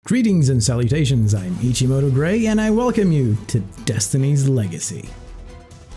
Greetings and salutations, I'm Ichimoto Gray and I welcome you to Destiny's Legacy.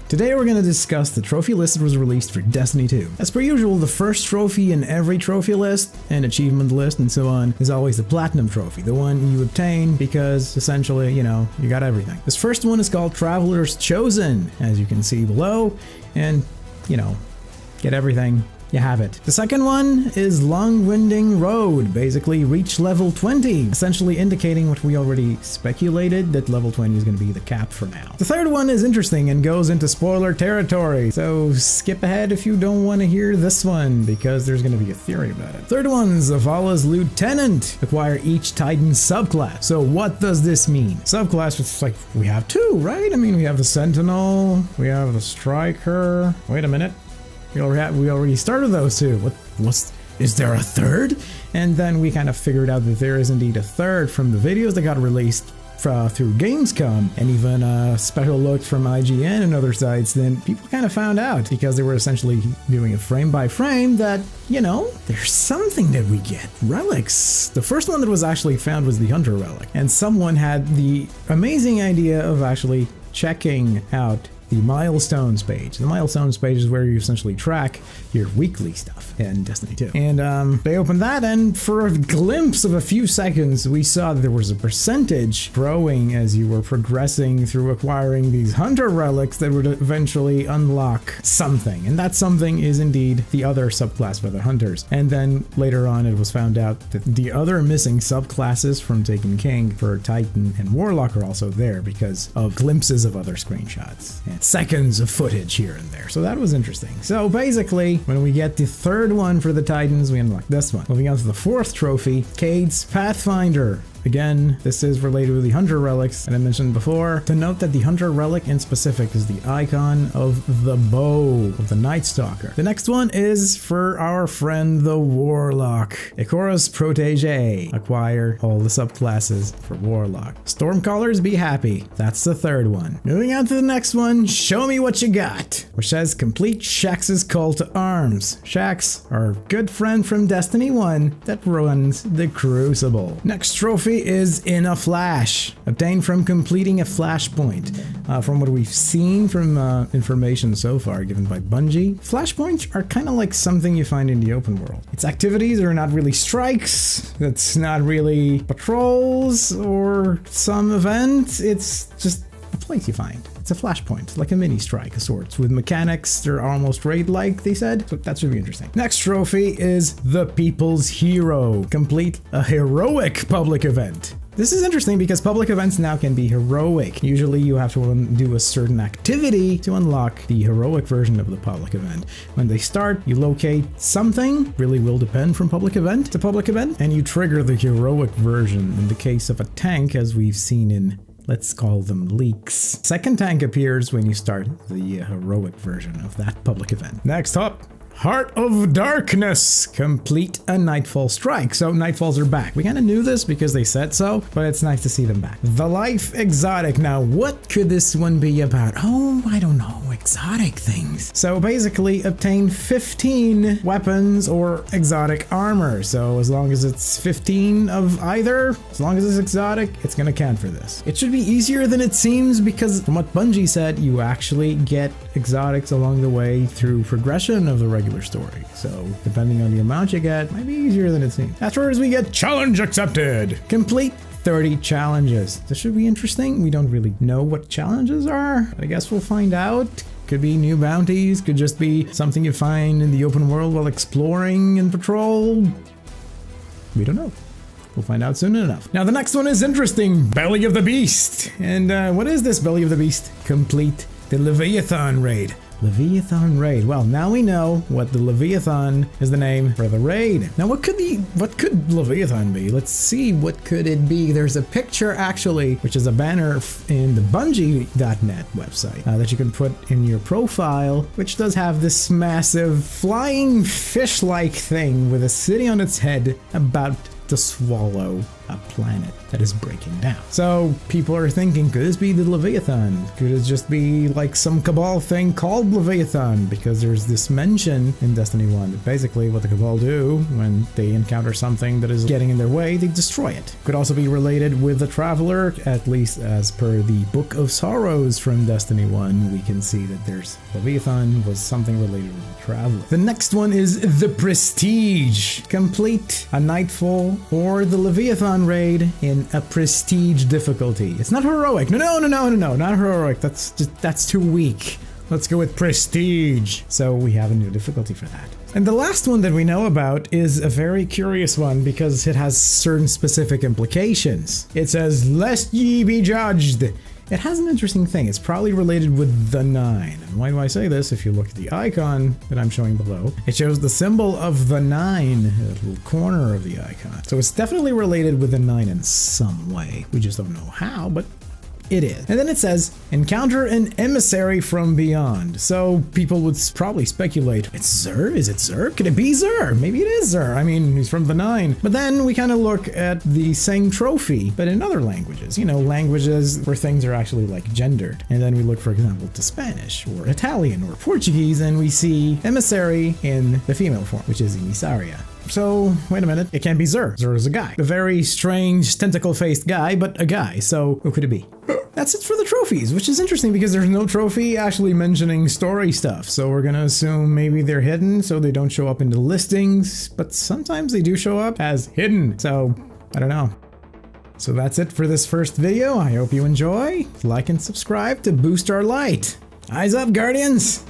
Today we're going to discuss the trophy list that was released for Destiny 2. As per usual, the first trophy in every trophy list and achievement list and so on is always the Platinum Trophy, the one you obtain because essentially, you got everything. This first one is called Traveler's Chosen, as you can see below, and, get everything. You have it. The second one is Long Winding Road, basically reach level 20, essentially indicating what we already speculated, that level 20 is going to be the cap for now. The third one is interesting and goes into spoiler territory, so skip ahead if you don't want to hear this one, because there's going to be a theory about it. Third one's Zavala's Lieutenant. Acquire each Titan subclass. So what does this mean? Subclass, it's like, we have two, right? I mean, we have the Sentinel, we have the Striker. Wait a minute. We already started those two. Is there a third? And then we kind of figured out that there is indeed a third from the videos that got released through Gamescom, and even a special look from IGN and other sites. Then people kind of found out, because they were essentially doing it frame by frame, that, there's something that we get. Relics. The first one that was actually found was the Hunter Relic, and someone had the amazing idea of actually checking out the milestones page. The milestones page is where you essentially track your weekly stuff in Destiny 2. And they opened that, and for a glimpse of a few seconds, we saw that there was a percentage growing as you were progressing through acquiring these hunter relics that would eventually unlock something. And that something is indeed the other subclass for the hunters. And then later on, it was found out that the other missing subclasses from Taken King for Titan and Warlock are also there because of glimpses of other screenshots. And seconds of footage here and there. So that was interesting. So basically, when we get the third one for the Titans, we unlock this one. Moving on to the fourth trophy, Cade's Pathfinder. Again, this is related with the Hunter Relics that I mentioned before. To note that the Hunter Relic in specific is the icon of the bow of the Night Stalker. The next one is for our friend the Warlock. Ikora's Protege. Acquire all the subclasses for Warlock. Stormcallers, be happy. That's the third one. Moving on to the next one, Show Me What You Got, which says complete Shax's Call to Arms. Shax, our good friend from Destiny 1 that runs the Crucible. Next trophy is In a Flash, obtained from completing a flashpoint. From what we've seen from information so far given by Bungie, flashpoints are kind of like something you find in the open world. Its activities are not really strikes, it's not really patrols or some event, it's just a place you find. It's a flashpoint, like a mini strike of sorts, with mechanics that are almost raid-like, they said, so that should be interesting. Next trophy is The People's Hero. Complete a heroic public event. This is interesting because public events now can be heroic. Usually you have to do a certain activity to unlock the heroic version of the public event. When they start, you locate something, really will depend from public event to public event, and you trigger the heroic version in the case of a tank, as we've seen in, let's call them, leaks. Second tank appears when you start the heroic version of that public event. Next up, Heart of Darkness. Complete a Nightfall strike. So Nightfalls are back. We kind of knew this because they said so, but it's nice to see them back. The Life Exotic. Now, what could this one be about? Oh, I don't know. Exotic things. So basically, obtain 15 weapons or exotic armor. So as long as it's 15 of either, as long as it's exotic, it's gonna count for this. It should be easier than it seems because from what Bungie said, you actually get exotics along the way through progression of the regular story. So depending on the amount you get, it might be easier than it seems. Afterwards, we get Challenge Accepted. Complete 30 challenges. This should be interesting. We don't really know what challenges are. I guess we'll find out. Could be new bounties, could just be something you find in the open world while exploring and patrol. We don't know. We'll find out soon enough. Now the next one is interesting. Belly of the Beast. And what is this Belly of the Beast? Complete the Leviathan raid. Leviathan raid. Well, now we know what the Leviathan is the name for the raid. Now what could Leviathan be? Let's see, what could it be? There's a picture actually, which is a banner in the Bungie.net website that you can put in your profile, which does have this massive flying fish-like thing with a city on its head about to swallow a planet that is breaking down. So people are thinking, could this be the Leviathan? Could it just be like some Cabal thing called Leviathan? Because there's this mention in Destiny 1 that basically what the Cabal do when they encounter something that is getting in their way, they destroy it. Could also be related with the Traveler, at least as per the Book of Sorrows from Destiny 1, we can see that there's Leviathan was something related with the Traveler. The next one is the Prestige. Complete a Nightfall or the Leviathan raid in a Prestige difficulty. It's not heroic. No, not heroic. That's too weak. Let's go with Prestige. So we have a new difficulty for that. And the last one that we know about is a very curious one because it has certain specific implications. It says, "Lest ye be judged." It has an interesting thing. It's probably related with the 9. And why do I say this? If you look at the icon that I'm showing below, it shows the symbol of the 9, a little corner of the icon. So it's definitely related with the 9 in some way. We just don't know how, but it is. And then it says, encounter an emissary from beyond. So people would probably speculate, it's Xur? Is it Xur? Could it be Xur? Maybe it is Xur. I mean, he's from the 9. But then we kind of look at the same trophy, but in other languages. You know, languages where things are actually like gendered. And then we look, for example, to Spanish or Italian or Portuguese, and we see emissary in the female form, which is emissaria. So, wait a minute, it can't be Xur. Xur is a guy. A very strange, tentacle-faced guy, but a guy, so who could it be? That's it for the trophies, which is interesting because there's no trophy actually mentioning story stuff, so we're gonna assume maybe they're hidden so they don't show up in the listings, but sometimes they do show up as hidden, so I don't know. So that's it for this first video. I hope you enjoy. Like and subscribe to boost our light. Eyes up, Guardians!